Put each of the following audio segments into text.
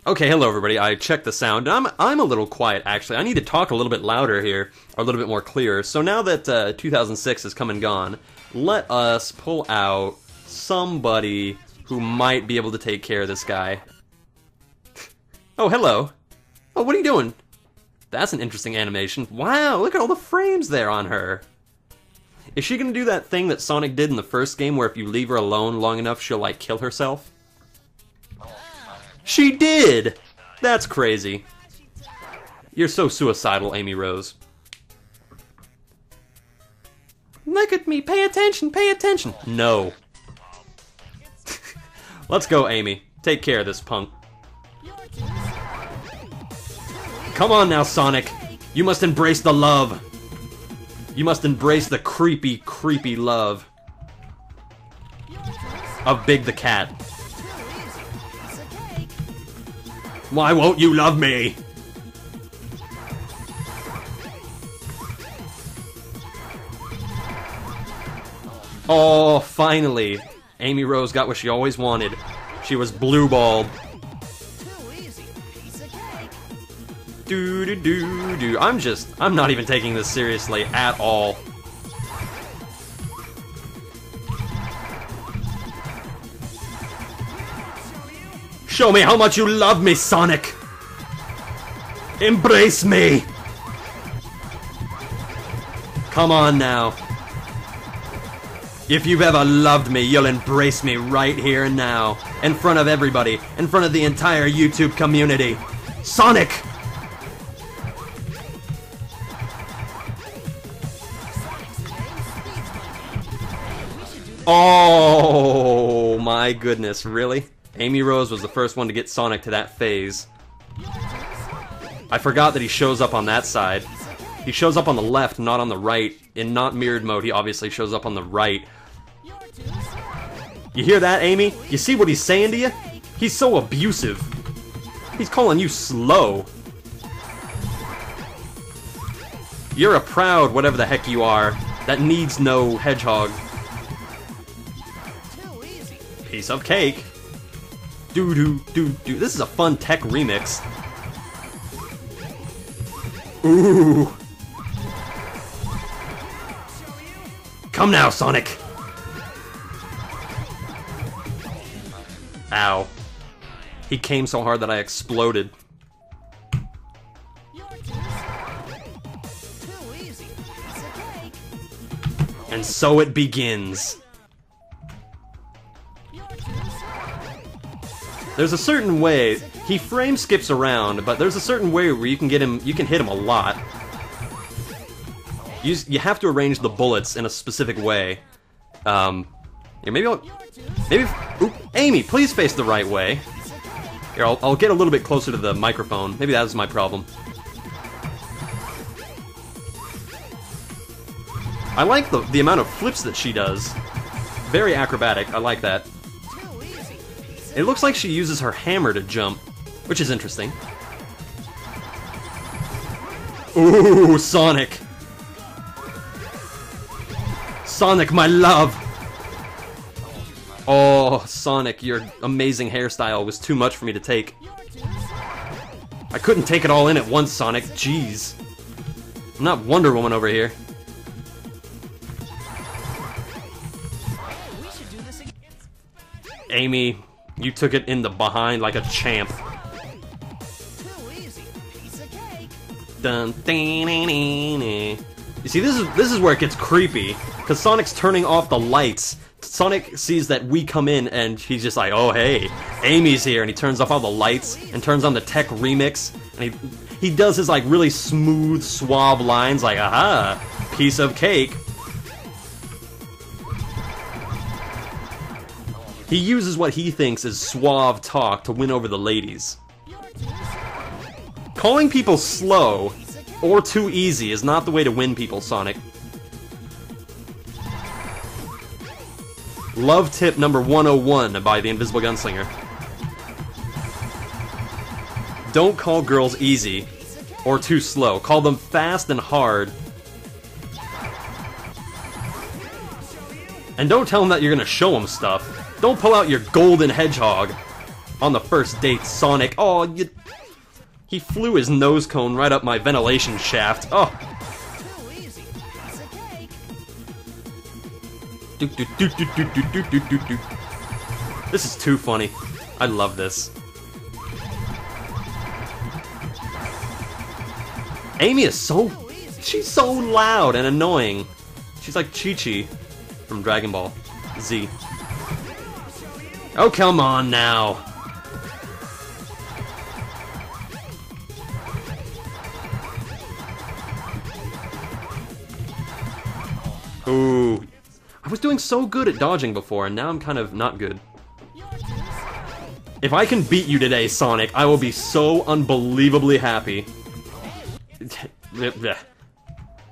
Okay, hello everybody. I checked the sound. I'm a little quiet actually. I need to talk a little bit louder here, or a little bit more clear. So now that 2006 has come and gone, let us pull out somebody who might be able to take care of this guy. Oh, hello. Oh, what are you doing? That's an interesting animation. Wow, look at all the frames there on her. Is she gonna do that thing that Sonic did in the first game where if you leave her alone long enough, she'll like kill herself? She did! That's crazy. You're so suicidal, Amy Rose. Look at me, pay attention, pay attention. No. Let's go, Amy. Take care of this punk. Come on now, Sonic. You must embrace the love. You must embrace the creepy, creepy love of Big the Cat. Why won't you love me? Oh, finally. Amy Rose got what she always wanted. She was blue-balled. Do-do-do-do. I'm not even taking this seriously at all. Show me how much you love me, Sonic! Embrace me! Come on now. If you've ever loved me, you'll embrace me right here and now. In front of everybody. In front of the entire YouTube community. Sonic! Oh my goodness, really? Amy Rose was the first one to get Sonic to that phase. I forgot that he shows up on that side. He shows up on the left, not on the right. In not mirrored mode, he obviously shows up on the right. You hear that, Amy? You see what he's saying to you? He's so abusive. He's calling you slow. You're a proud whatever the heck you are that needs no hedgehog. Piece of cake. Do. This is a fun tech remix. Ooh. Come now, Sonic. Ow. He came so hard that I exploded. And so it begins. There's a certain way, he frame skips around, but there's a certain way where you can hit him a lot. You have to arrange the bullets in a specific way. Yeah, maybe, ooh, Amy, please face the right way. Here, I'll get a little bit closer to the microphone. Maybe that was my problem. I like the amount of flips that she does. Very acrobatic, I like that. It looks like she uses her hammer to jump, which is interesting. Ooh, Sonic! Sonic, my love! Oh, Sonic, your amazing hairstyle was too much for me to take. I couldn't take it all in at once, Sonic. Jeez. I'm not Wonder Woman over here. Amy, you took it in the behind like a champ. Dun, you see, this is where it gets creepy, because Sonic's turning off the lights. Sonic sees that we come in, and he's just like, oh hey, Amy's here, and he turns off all the lights, and turns on the tech remix, and he does his like really smooth, suave lines, like, aha, piece of cake. He uses what he thinks is suave talk to win over the ladies. Calling people slow or too easy is not the way to win people, Sonic. Love tip number 101 by the Invisible Gunslinger. Don't call girls easy or too slow. Call them fast and hard. And don't tell them that you're gonna show them stuff. Don't pull out your golden hedgehog. on the first date, Sonic. Oh, you... He flew his nose cone right up my ventilation shaft. Oh. This is too funny. I love this. Amy is so... She's so loud and annoying. She's like Chi-Chi from Dragon Ball Z. Oh, come on now. Ooh. I was doing so good at dodging before, and now I'm kind of not good. If I can beat you today, Sonic, I will be so unbelievably happy.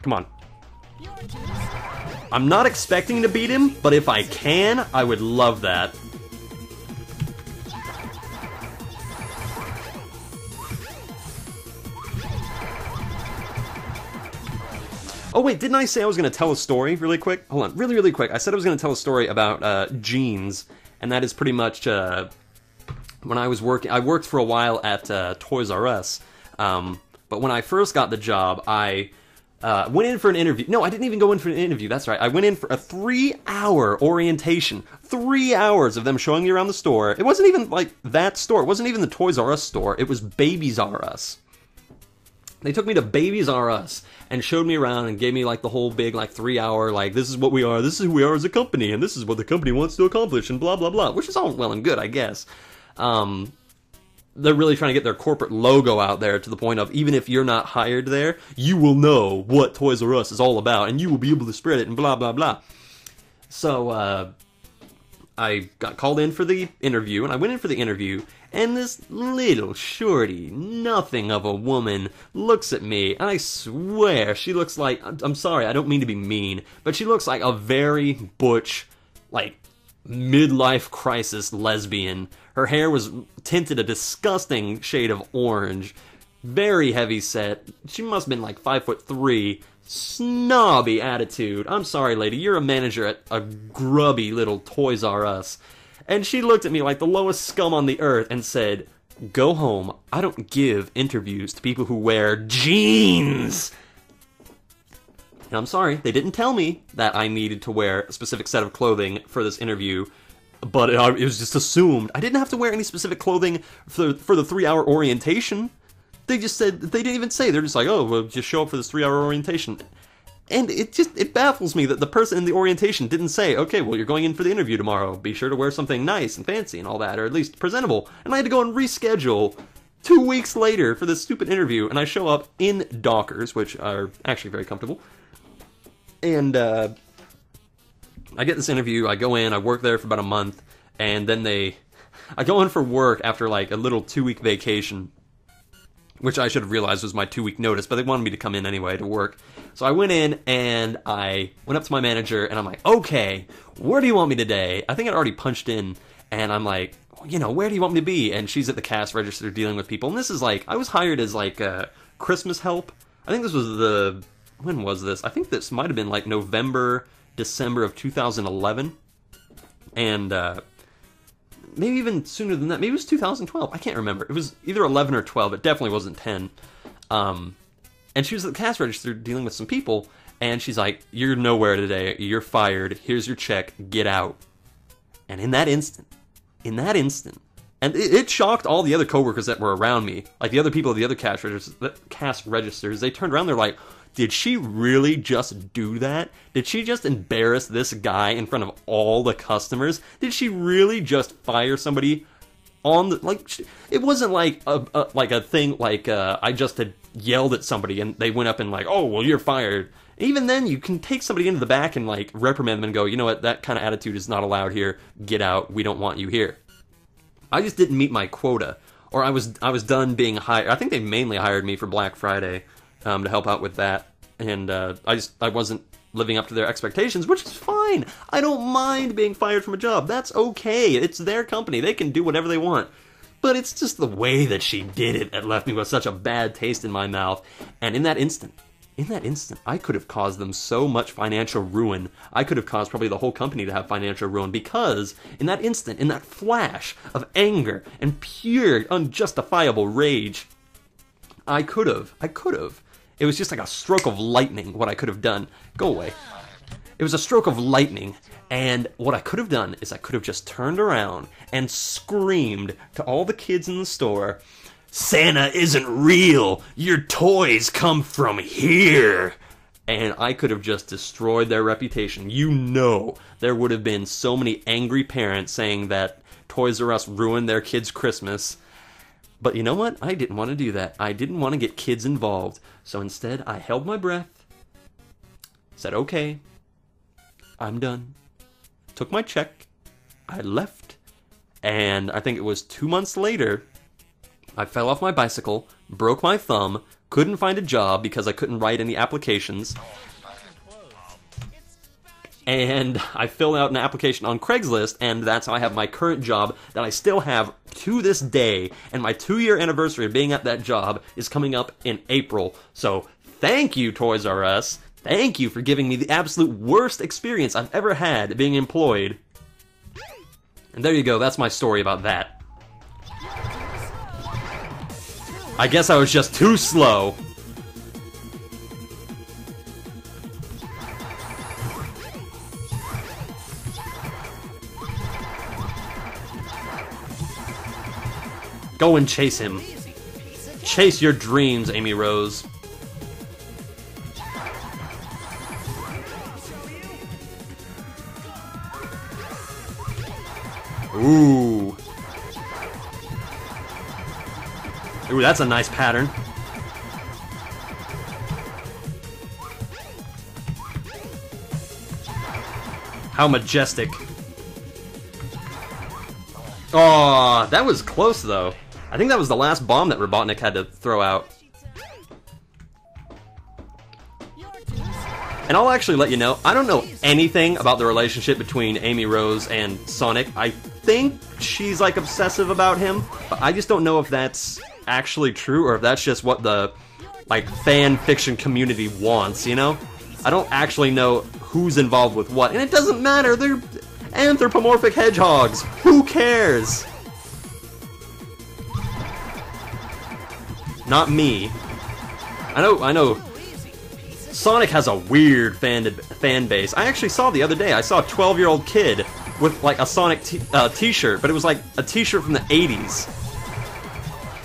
Come on. I'm not expecting to beat him, but if I can, I would love that. Oh wait, didn't I say I was going to tell a story really quick? Hold on, really quick. I said I was going to tell a story about jeans, and that is pretty much when I was working. I worked for a while at Toys R Us, but when I first got the job, I went in for an interview. No, I didn't even go in for an interview, that's right. I went in for a 3-hour orientation. 3 hours of them showing me around the store. It wasn't even like that store. It wasn't even the Toys R Us store. It was Babies R Us. They took me to Babies R Us and showed me around and gave me like the whole big like 3-hour like this is what we are, this is who we are as a company, and this is what the company wants to accomplish and blah blah blah, which is all well and good, I guess. They're really trying to get their corporate logo out there to the point of even if you're not hired there, you will know what Toys R Us is all about and you will be able to spread it and blah blah blah. So I got called in for the interview, and I went in for the interview, and this little shorty, nothing of a woman, looks at me, and I swear she looks like, I'm sorry, I don't mean to be mean, but she looks like a very butch, like, midlife crisis lesbian. Her hair was tinted a disgusting shade of orange, very heavy set. She must have been like 5'3", snobby attitude. I'm sorry, lady, you're a manager at a grubby little Toys R Us. And she looked at me like the lowest scum on the earth and said, "Go home. I don't give interviews to people who wear jeans." And I'm sorry, they didn't tell me that I needed to wear a specific set of clothing for this interview, but it was just assumed. I didn't have to wear any specific clothing for the 3-hour orientation. They just said, they didn't even say, they're just like, oh, well, just show up for this 3-hour orientation. And it baffles me that the person in the orientation didn't say, okay, well, you're going in for the interview tomorrow. Be sure to wear something nice and fancy and all that, or at least presentable. And I had to go and reschedule 2 weeks later for this stupid interview, and I show up in Dockers, which are actually very comfortable. And I get this interview, I go in, I work there for about a month, and then I go in for work after like a little 2-week vacation, which I should have realized was my 2-week notice, but they wanted me to come in anyway to work. So I went in, and I went up to my manager, and I'm like, okay, where do you want me today? I think I'd already punched in, and I'm like, you know, where do you want me to be? And she's at the cash register dealing with people, and this is like, I was hired as like Christmas help. I think this was when was this? I think this might have been like November, December of 2011, and maybe even sooner than that. Maybe it was 2012. I can't remember. It was either 11 or 12. It definitely wasn't 10. And she was at the cash register dealing with some people, and she's like, "You're nowhere today. You're fired. Here's your check. Get out." And in that instant, and it shocked all the other coworkers that were around me, like the other people at the other cash registers. They turned around. They're like, "Did she really just do that? Did she just embarrass this guy in front of all the customers? Did she really just fire somebody on the, like, it wasn't like a thing like I just had yelled at somebody and they went up and like, oh, well, you're fired." Even then, you can take somebody into the back and like reprimand them and go, you know what, that kind of attitude is not allowed here. Get out. We don't want you here. I just didn't meet my quota, or I was done being hired. I think they mainly hired me for Black Friday to help out with that, and I wasn't living up to their expectations, which is fine. I don't mind being fired from a job. That's okay. It's their company. They can do whatever they want. But it's just the way that she did it that left me with such a bad taste in my mouth. And in that instant, in that instant, I could have caused them so much financial ruin. I could have caused probably the whole company to have financial ruin, because in that instant, in that flash of anger and pure, unjustifiable rage, I could have. It was just like a stroke of lightning, what I could have done. Go away. It was a stroke of lightning, and what I could have done is I could have just turned around and screamed to all the kids in the store, "Santa isn't real! Your toys come from here!" And I could have just destroyed their reputation. You know, there would have been so many angry parents saying that Toys R Us ruined their kids' Christmas. But you know what? I didn't want to do that. I didn't want to get kids involved. So instead, I held my breath, said, okay, I'm done. Took my check, I left, and I think it was 2 months later, I fell off my bicycle, broke my thumb, couldn't find a job because I couldn't write any applications, and I filled out an application on Craigslist, and that's how I have my current job that I still have to this day, and my 2-year anniversary of being at that job is coming up in April. So thank you, Toys R Us. Thank you for giving me the absolute worst experience I've ever had being employed. And there you go, that's my story about that. I guess I was just too slow. Go and chase him. Chase your dreams, Amy Rose. Ooh. Ooh, that's a nice pattern. How majestic. Oh, that was close though. I think that was the last bomb that Robotnik had to throw out. And I'll actually let you know, I don't know anything about the relationship between Amy Rose and Sonic. I think she's like obsessive about him, but I just don't know if that's actually true or if that's just what the like fan fiction community wants, you know? I don't actually know who's involved with what, and it doesn't matter, they're anthropomorphic hedgehogs. Who cares? Not me. I know. Sonic has a weird fan base. I actually saw the other day, I saw a 12-year-old kid with like a Sonic t-shirt, but it was like a t-shirt from the 80s.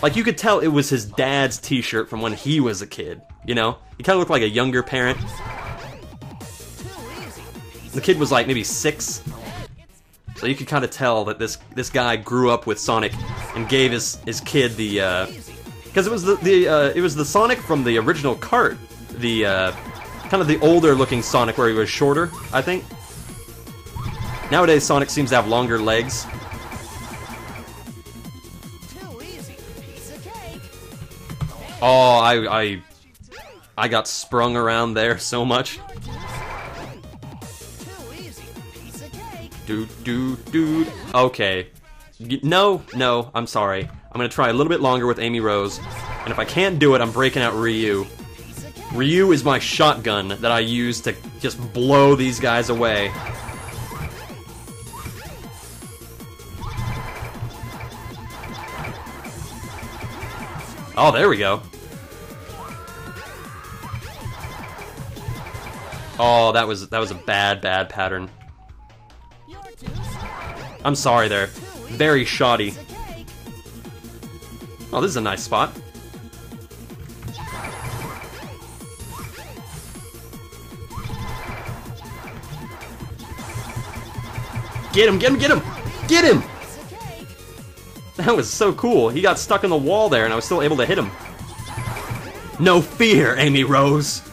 Like you could tell it was his dad's t-shirt from when he was a kid, you know? He kind of looked like a younger parent. The kid was like maybe 6. So you could kind of tell that this guy grew up with Sonic and gave his kid the because it was the Sonic from the original cart, the kind of the older looking Sonic where he was shorter, I think. Nowadays Sonic seems to have longer legs. Oh, I got sprung around there so much. Dude. Okay. No, I'm sorry. I'm gonna try a little bit longer with Amy Rose, and if I can't do it, I'm breaking out Ryu. Ryu is my shotgun that I use to just blow these guys away. Oh, there we go. Oh, that was a bad pattern. I'm sorry there. Very shoddy. Oh, this is a nice spot. Get him! Get him! That was so cool. He got stuck in the wall there and I was still able to hit him. No fear, Amy Rose!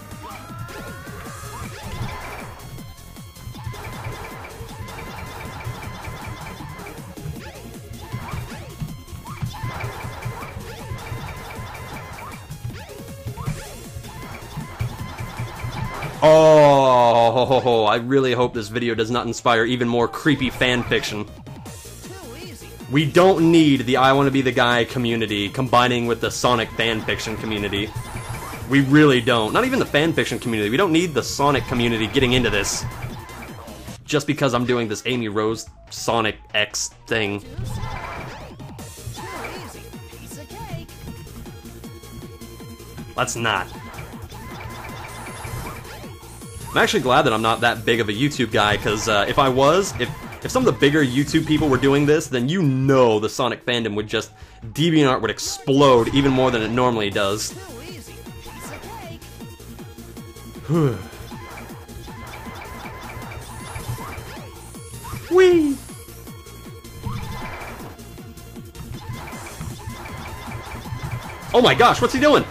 Oh, I really hope this video does not inspire even more creepy fanfiction. We don't need the I Want to Be the Guy community combining with the Sonic fanfiction community. We really don't. Not even the fanfiction community. We don't need the Sonic community getting into this. Just because I'm doing this Amy Rose Sonic X thing. Let's not. I'm actually glad that I'm not that big of a YouTube guy, because if I was, if some of the bigger YouTube people were doing this, then you know the Sonic fandom would just, DeviantArt would explode even more than it normally does. Whee! Oh my gosh, what's he doing?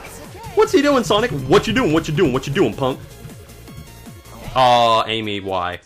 What's he doing, Sonic? What you doing? What you doing? What you doing, punk? Aw, Amy, why?